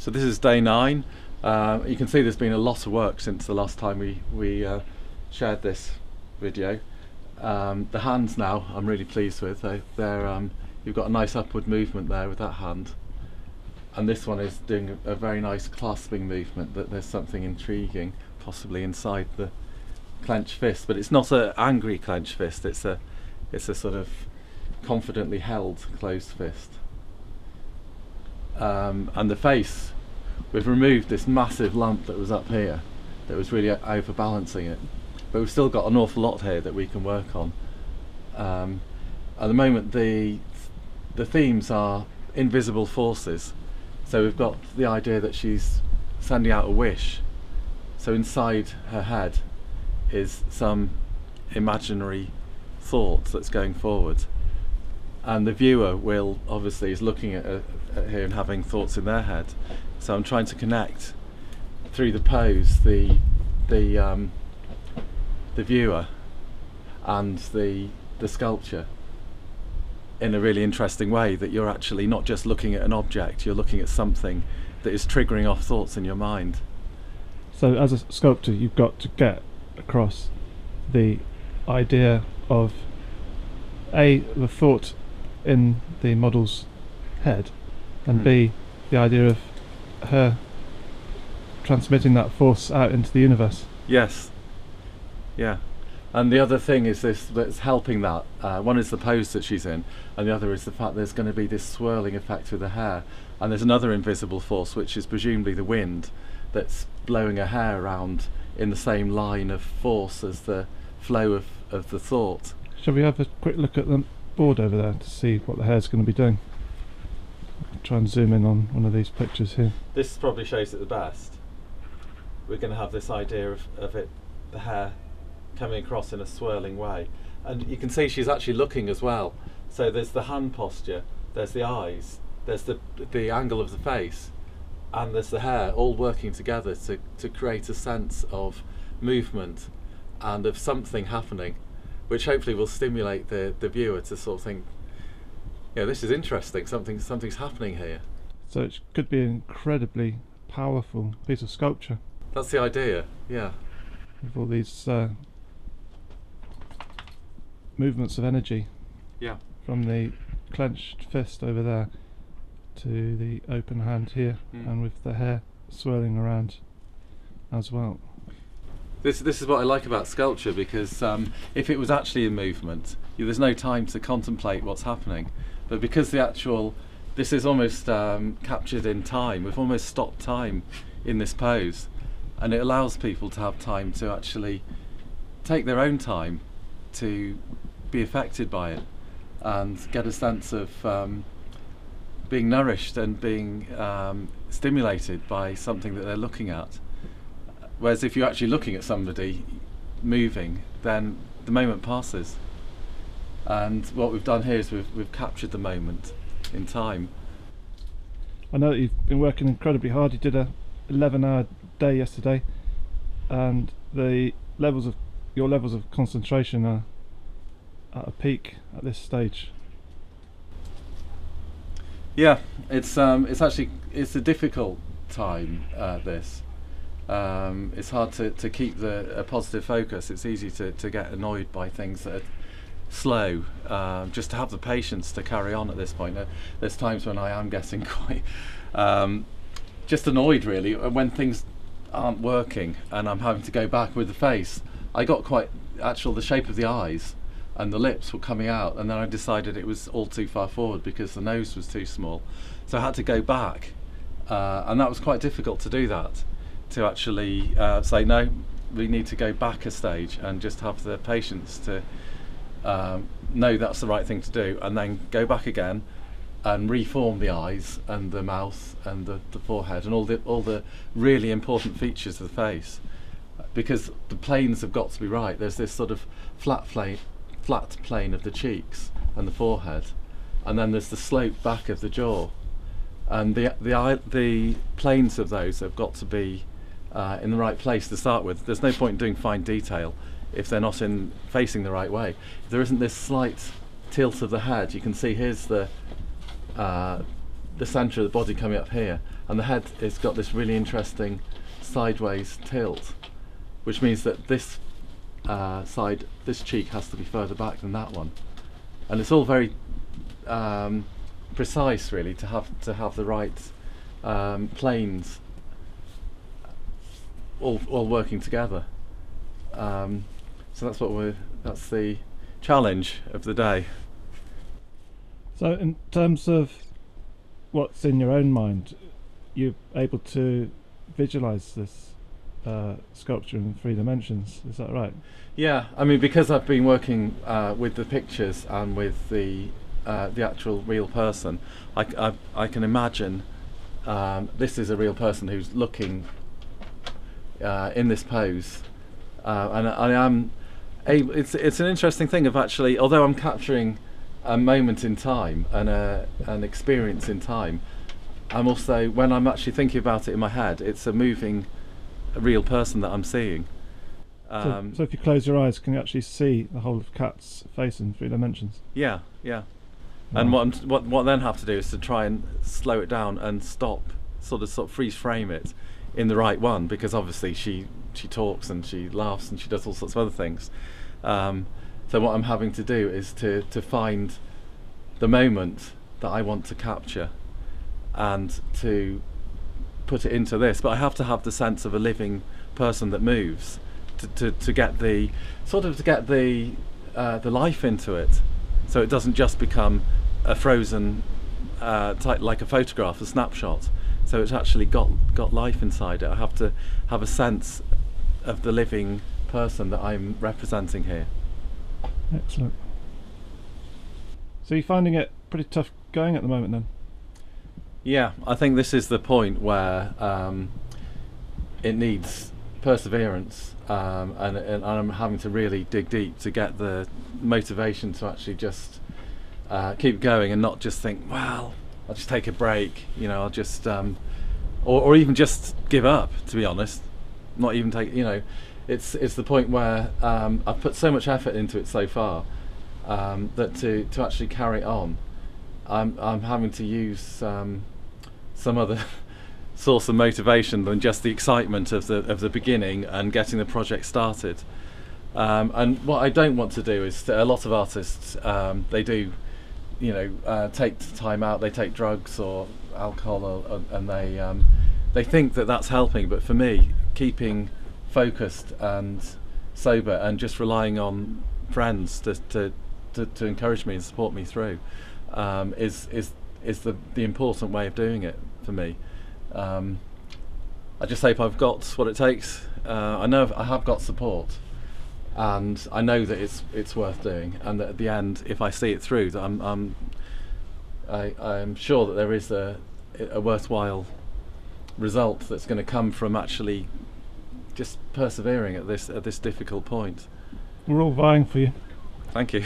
So this is day 9. You can see there's been a lot of work since the last time we shared this video. The hands now I'm really pleased with. You've got a nice upward movement there with that hand, and this one is doing a very nice clasping movement, that there's something intriguing possibly inside the clenched fist, but it's not an angry clenched fist, it's a sort of confidently held closed fist. And the face, we've removed this massive lump that was up here that was really overbalancing it, but we've still got an awful lot here that we can work on. At the moment the themes are invisible forces, so we've got the idea that she's sending out a wish, so inside her head is some imaginary thought that's going forward, and the viewer will obviously is looking at here and having thoughts in their head. So I'm trying to connect through the pose the viewer and the sculpture in a really interesting way, that you're actually not just looking at an object, you're looking at something that is triggering off thoughts in your mind. So as a sculptor, you've got to get across the idea of A, the thought in the model's head, and B, the idea of her transmitting that force out into the universe. Yes. Yeah. And the other thing is this that's helping that. One is the pose that she's in, and the other is the fact there's going to be this swirling effect with the hair, and there's another invisible force, which is presumably the wind, that's blowing her hair around in the same line of force as the flow of the thought. Shall we have a quick look at the board over there to see what the hair's going to be doing? I'll try and zoom in on one of these pictures here. This probably shows it the best. We're going to have this idea of it, the hair coming across in a swirling way, and you can see she's actually looking as well. So there's the hand posture, there's the eyes, there's the angle of the face, and there's the hair, all working together to create a sense of movement and of something happening, which hopefully will stimulate the viewer to sort of think, yeah, this is interesting, something's happening here. So it could be an incredibly powerful piece of sculpture. That's the idea, yeah. With all these movements of energy, yeah, from the clenched fist over there to the open hand here, and with the hair swirling around as well. This is what I like about sculpture, because if it was actually in movement, there's no time to contemplate what's happening. But because this is almost captured in time, we've almost stopped time in this pose, and it allows people to have time to actually take their own time to be affected by it and get a sense of being nourished and being stimulated by something that they're looking at. Whereas if you're actually looking at somebody moving, then the moment passes. And what we've done here is we've captured the moment in time. I know that you've been working incredibly hard. You did a 11-hour day yesterday, and your levels of concentration are at a peak at this stage. Yeah, it's a difficult time. It's hard to keep a positive focus. It's easy to get annoyed by things that are slow. Just to have the patience to carry on at this point. There's times when I am getting quite just annoyed, really, when things aren't working and I'm having to go back with the face. I got quite the shape of the eyes and the lips were coming out, and then I decided it was all too far forward because the nose was too small, so I had to go back, and that was quite difficult to do that, to actually say no, we need to go back a stage and just have the patience to know that's the right thing to do, and then go back again and reform the eyes and the mouth and the forehead and all the really important features of the face, because the planes have got to be right. There's this sort of flat plane of the cheeks and the forehead, and then there's the slope back of the jaw, and the planes of those have got to be in the right place to start with. There's no point in doing fine detail if they're not facing the right way. If there isn't this slight tilt of the head, you can see here's the centre of the body coming up here, and the head has got this really interesting sideways tilt, which means that this this cheek has to be further back than that one, and it's all very precise, really, to have the right planes all working together. So that's the challenge of the day. So in terms of what's in your own mind, you're able to visualize this sculpture in 3 dimensions, is that right? Yeah, I mean, because I've been working with the pictures and with the actual real person, I can imagine this is a real person who's looking in this pose, and I am able. It's an interesting thing of actually, although I'm capturing a moment in time and an experience in time, I'm also, when I'm actually thinking about it in my head, it's a moving, a real person that I'm seeing. So if you close your eyes, can you actually see the whole of Kat's face in 3 dimensions? Yeah, yeah. Wow. And what I then have to do is to try and slow it down and stop, sort of freeze frame it in the right one, because obviously she talks and she laughs and she does all sorts of other things. So what I'm having to do is to find the moment that I want to capture and to put it into this, but I have to have the sense of a living person that moves to get the life into it, so it doesn't just become a frozen type, like a photograph, a snapshot. So it's actually got life inside it. I have to have a sense of the living person that I'm representing here. Excellent. So you're finding it pretty tough going at the moment then? Yeah, I think this is the point where it needs perseverance, and I'm having to really dig deep to get the motivation to actually just keep going and not just think, well, I'll just take a break, I'll just or even just give up, to be honest. Not even take, it's the point where I've put so much effort into it so far, that to actually carry it on, I'm having to use some other source of motivation than just the excitement of the beginning and getting the project started. And what I don't want to do is, a lot of artists, they do, take time out, they take drugs or alcohol, and they think that that's helping. But for me, keeping focused and sober and just relying on friends to encourage me and support me through is the important way of doing it for me. I just hope I've got what it takes. I know I have got support, and I know that it's worth doing, and that at the end, if I see it through, that I'm sure that there is a worthwhile result that's going to come from actually just persevering at this difficult point. We're all vying for you. Thank you.